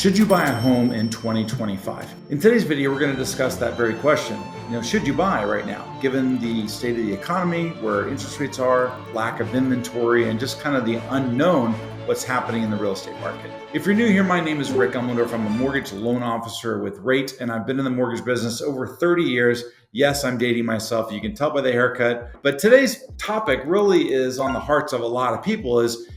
Should you buy a home in 2025? In today's video, we're going to discuss that very question. Should you buy right now, given the state of the economy, where interest rates are, lack of inventory, and just kind of the unknown what's happening in the real estate market. If you're new here, my name is Rick Elmendorf. I'm a mortgage loan officer with Rate, and I've been in the mortgage business over 30 years. Yes, I'm dating myself. You can tell by the haircut. But today's topic really is on the hearts of a lot of people is,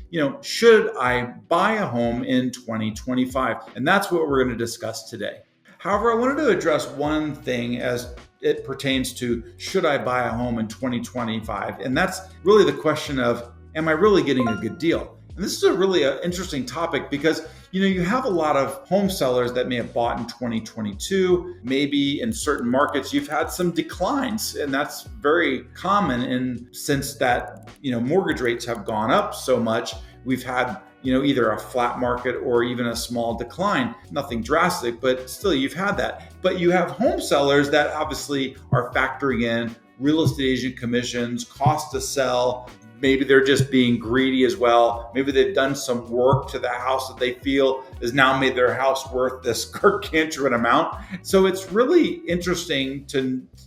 should I buy a home in 2025? And that's what we're going to discuss today. However, I wanted to address one thing as it pertains to should I buy a home in 2025? And that's really the question of, am I really getting a good deal? And this is a really interesting topic because, you have a lot of home sellers that may have bought in 2022. Maybe in certain markets, you've had some declines, and that's very common. And since that, mortgage rates have gone up so much, we've had, either a flat market or even a small decline. Nothing drastic, but still you've had that. But you have home sellers that obviously are factoring in real estate agent commissions, cost to sell. Maybe they're just being greedy as well. Maybe they've done some work to the house that they feel has now made their house worth this gargantuan amount. So it's really interesting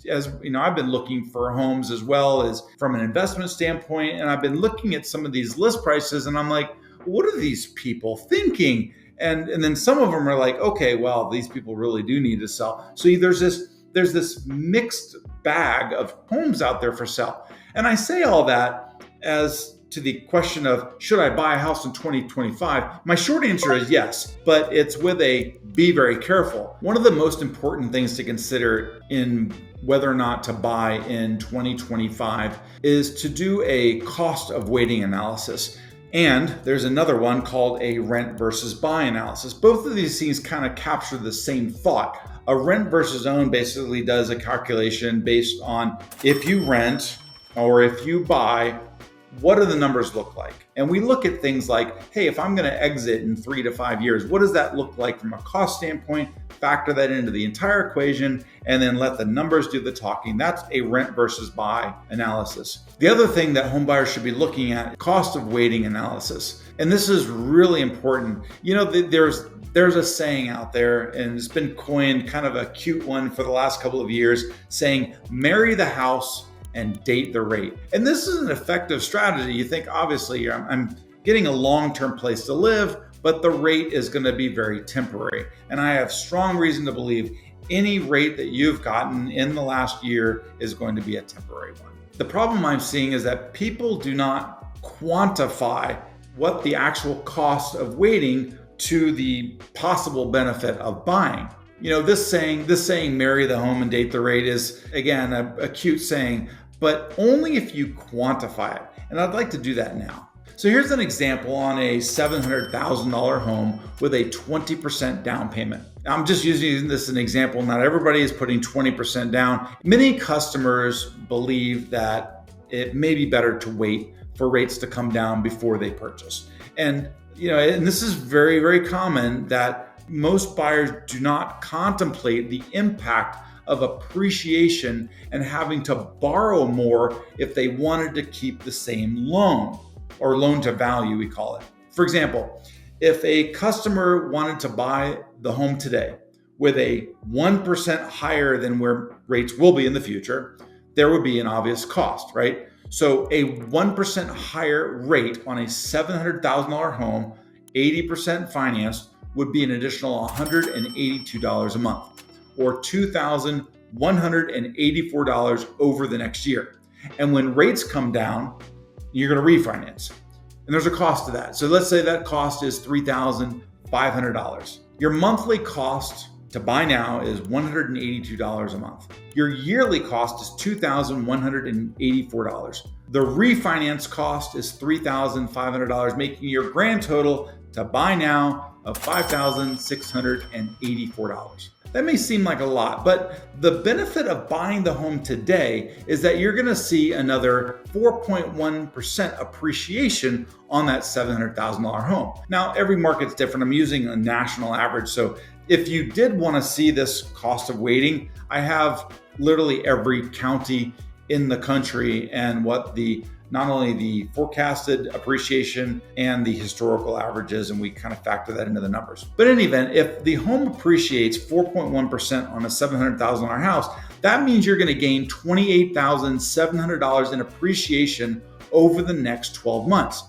I've been looking for homes as well as from an investment standpoint. And I've been looking at some of these list prices and I'm like, what are these people thinking? And then some of them are like, okay, well, these people really do need to sell. So there's this mixed bag of homes out there for sale. And I say all that as to the question of, should I buy a house in 2025? My short answer is yes, but it's with a be very careful. One of the most important things to consider in whether or not to buy in 2025 is to do a cost of waiting analysis. And there's another one called a rent versus buy analysis. Both of these things kind of capture the same thought. A rent versus own basically does a calculation based on if you rent or if you buy, what do the numbers look like? And we look at things like, hey, if I'm going to exit in 3 to 5 years, what does that look like from a cost standpoint? Factor that into the entire equation and then let the numbers do the talking. That's a rent versus buy analysis. The other thing that home buyers should be looking at, cost of waiting analysis. And this is really important. There's a saying out there, and it's been coined, kind of a cute one for the last couple of years, saying, marry the house and date the rate. And this is an effective strategy. You think, obviously, I'm getting a long-term place to live, but the rate is going to be very temporary. And I have strong reason to believe any rate that you've gotten in the last year is going to be a temporary one. The problem I'm seeing is that people do not quantify what the actual cost of waiting to the possible benefit of buying. This saying, marry the home and date the rate is, again, a cute saying, but only if you quantify it. And I'd like to do that now. So here's an example on a $700,000 home with a 20% down payment. I'm just using this as an example. Not everybody is putting 20% down. Many customers believe that it may be better to wait for rates to come down before they purchase. And this is very, very common that most buyers do not contemplate the impact of appreciation and having to borrow more if they wanted to keep the same loan, or loan to value, we call it. For example, if a customer wanted to buy the home today with a 1% higher than where rates will be in the future, there would be an obvious cost, right? So a 1% higher rate on a $700,000 home, 80% financed, would be an additional $182 a month, or $2,184 over the next year. And when rates come down, you're going to refinance. And there's a cost to that. So let's say that cost is $3,500. Your monthly cost to buy now is $182 a month. Your yearly cost is $2,184. The refinance cost is $3,500, making your grand total to buy now of $5,684. That may seem like a lot, but the benefit of buying the home today is that you're going to see another 4.1% appreciation on that $700,000 home. Now, every market's different. I'm using a national average. So if you did want to see this cost of waiting, I have literally every county in the country and what not only the forecasted appreciation and the historical averages, and we kind of factor that into the numbers. But in any event, if the home appreciates 4.1% on a $700,000 house, that means you're going to gain $28,700 in appreciation over the next 12 months.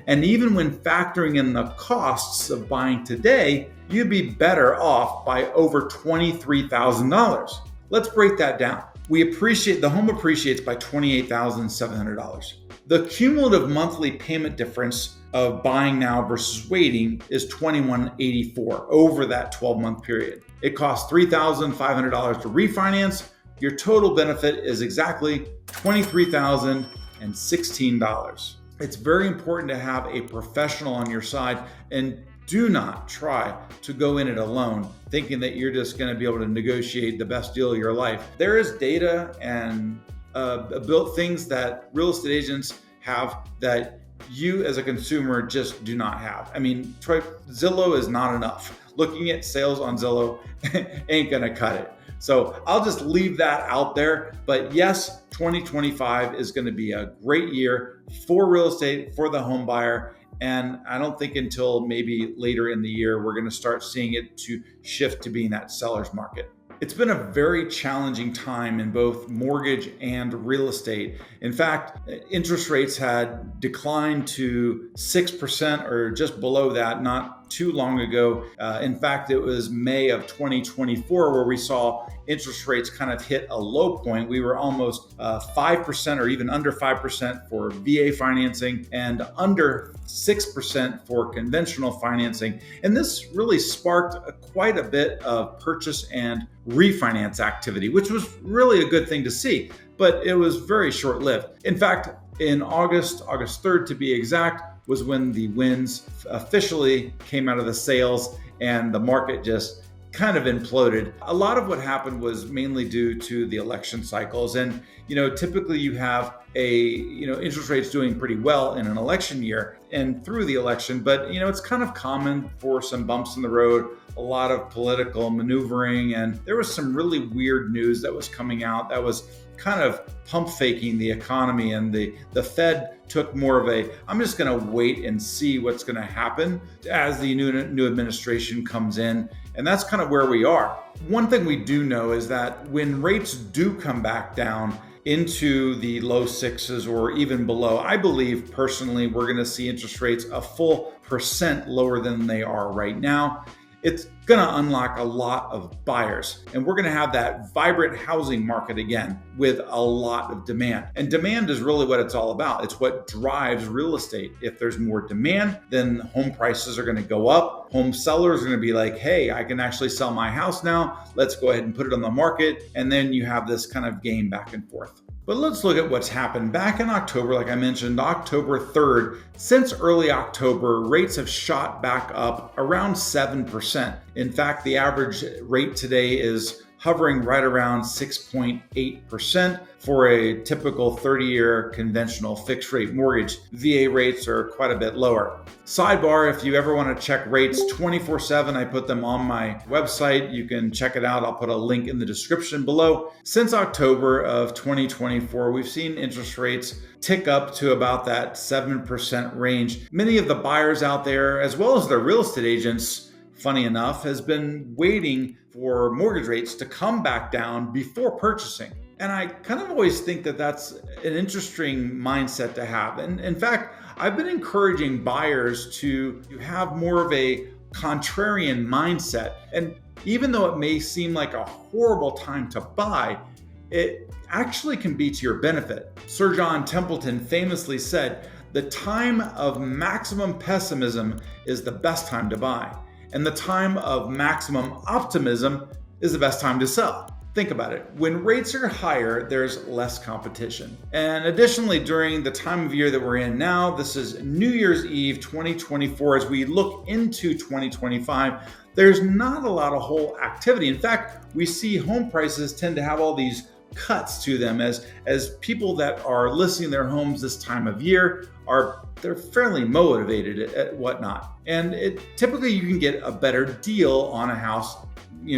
And even when factoring in the costs of buying today, you'd be better off by over $23,000. Let's break that down. The home appreciates by $28,700. The cumulative monthly payment difference of buying now versus waiting is $2,184 over that 12-month period. It costs $3,500 to refinance. Your total benefit is exactly $23,016. It's very important to have a professional on your side, and do not try to go in it alone thinking that you're just going to be able to negotiate the best deal of your life. There is data and built things that real estate agents have that you as a consumer just do not have. I mean, Zillow is not enough. Looking at sales on Zillow ain't going to cut it. So I'll just leave that out there. But yes, 2025 is going to be a great year for real estate, for the home buyer. And I don't think until maybe later in the year, we're going to start seeing it to shift to being that seller's market. It's been a very challenging time in both mortgage and real estate. In fact, interest rates had declined to 6% or just below that not too long ago. In fact, it was May of 2024 where we saw interest rates kind of hit a low point. We were almost 5% or even under 5% for VA financing and under 6% for conventional financing. And this really sparked quite a bit of purchase and refinance activity, which was really a good thing to see, but it was very short-lived. In fact, in August 3rd to be exact, was when the winds officially came out of the sails and the market just kind of imploded. A lot of what happened was mainly due to the election cycles. And, typically you have interest rates doing pretty well in an election year and through the election, but, it's kind of common for some bumps in the road, a lot of political maneuvering. And there was some really weird news that was coming out that was kind of pump faking the economy, and the Fed took more of I'm just going to wait and see what's going to happen as the new administration comes in. And that's kind of where we are. One thing we do know is that when rates do come back down into the low sixes or even below, I believe personally we're going to see interest rates a full % lower than they are right now. It's going to unlock a lot of buyers, and we're going to have that vibrant housing market again with a lot of demand. And demand is really what it's all about. It's what drives real estate. If there's more demand, then home prices are going to go up. Home sellers are going to be like, hey, I can actually sell my house now. Let's go ahead and put it on the market. And then you have this kind of game back and forth. But let's look at what's happened. Back in October, like I mentioned, October 3rd, since early October, rates have shot back up around 7%. In fact, the average rate today is hovering right around 6.8% for a typical 30-year conventional fixed rate mortgage. VA rates are quite a bit lower. Sidebar, if you ever want to check rates 24/7, I put them on my website. You can check it out. I'll put a link in the description below. Since October of 2024, we've seen interest rates tick up to about that 7% range. Many of the buyers out there, as well as the real estate agents, funny enough, has been waiting for mortgage rates to come back down before purchasing. And I kind of always think that that's an interesting mindset to have. And in fact, I've been encouraging buyers to have more of a contrarian mindset. And even though it may seem like a horrible time to buy, it actually can be to your benefit. Sir John Templeton famously said, "The time of maximum pessimism is the best time to buy, and the time of maximum optimism is the best time to sell." Think about it. When rates are higher, there's less competition. And additionally, during the time of year that we're in now, this is New Year's Eve 2024, as we look into 2025, there's not a lot of whole activity. In fact, we see home prices tend to have all these cuts to them as people that are listing their homes this time of year they're fairly motivated at whatnot. And typically you can get a better deal on a house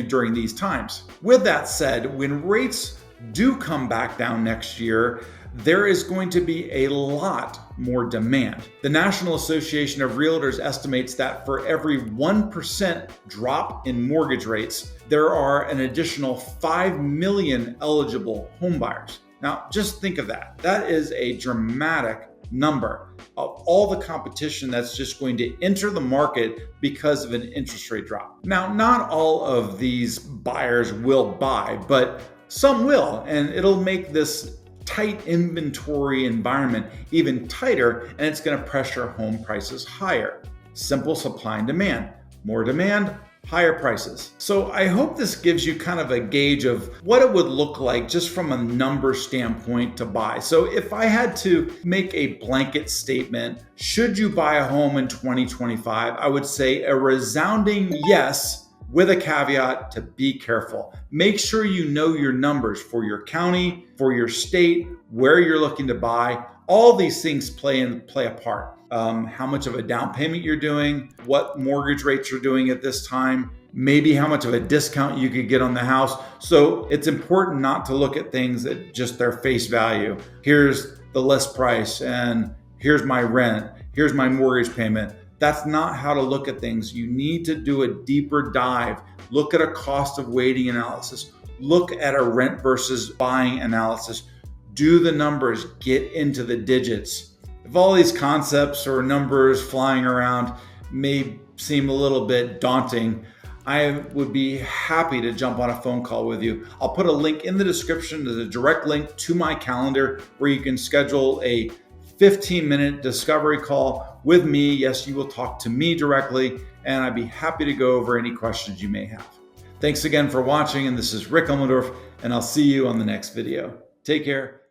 during these times. With that said, when rates do come back down next year, there is going to be a lot more demand. The National Association of Realtors estimates that for every 1% drop in mortgage rates, there are an additional 5 million eligible homebuyers. Now, just think of that. That is a dramatic number of all the competition that's just going to enter the market because of an interest rate drop. Now, not all of these buyers will buy, but some will, and it'll make this tight inventory environment even tighter, and it's going to pressure home prices higher. Simple supply and demand. More demand, higher prices. So I hope this gives you kind of a gauge of what it would look like just from a number standpoint to buy. So if I had to make a blanket statement, should you buy a home in 2025? I would say a resounding yes, with a caveat to be careful. Make sure you know your numbers for your county, for your state, where you're looking to buy. All these things play a part. How much of a down payment you're doing, what mortgage rates you're doing at this time, maybe how much of a discount you could get on the house. So it's important not to look at things at just their face value. Here's the list price and here's my rent, here's my mortgage payment. That's not how to look at things. You need to do a deeper dive. Look at a cost of waiting analysis. Look at a rent versus buying analysis. Do the numbers, get into the digits. If all these concepts or numbers flying around may seem a little bit daunting, I would be happy to jump on a phone call with you. I'll put a link in the description. There's a direct link to my calendar where you can schedule a 15-minute discovery call with me. Yes, you will talk to me directly, and I'd be happy to go over any questions you may have. Thanks again for watching, and this is Rick Elmendorf, and I'll see you on the next video. Take care.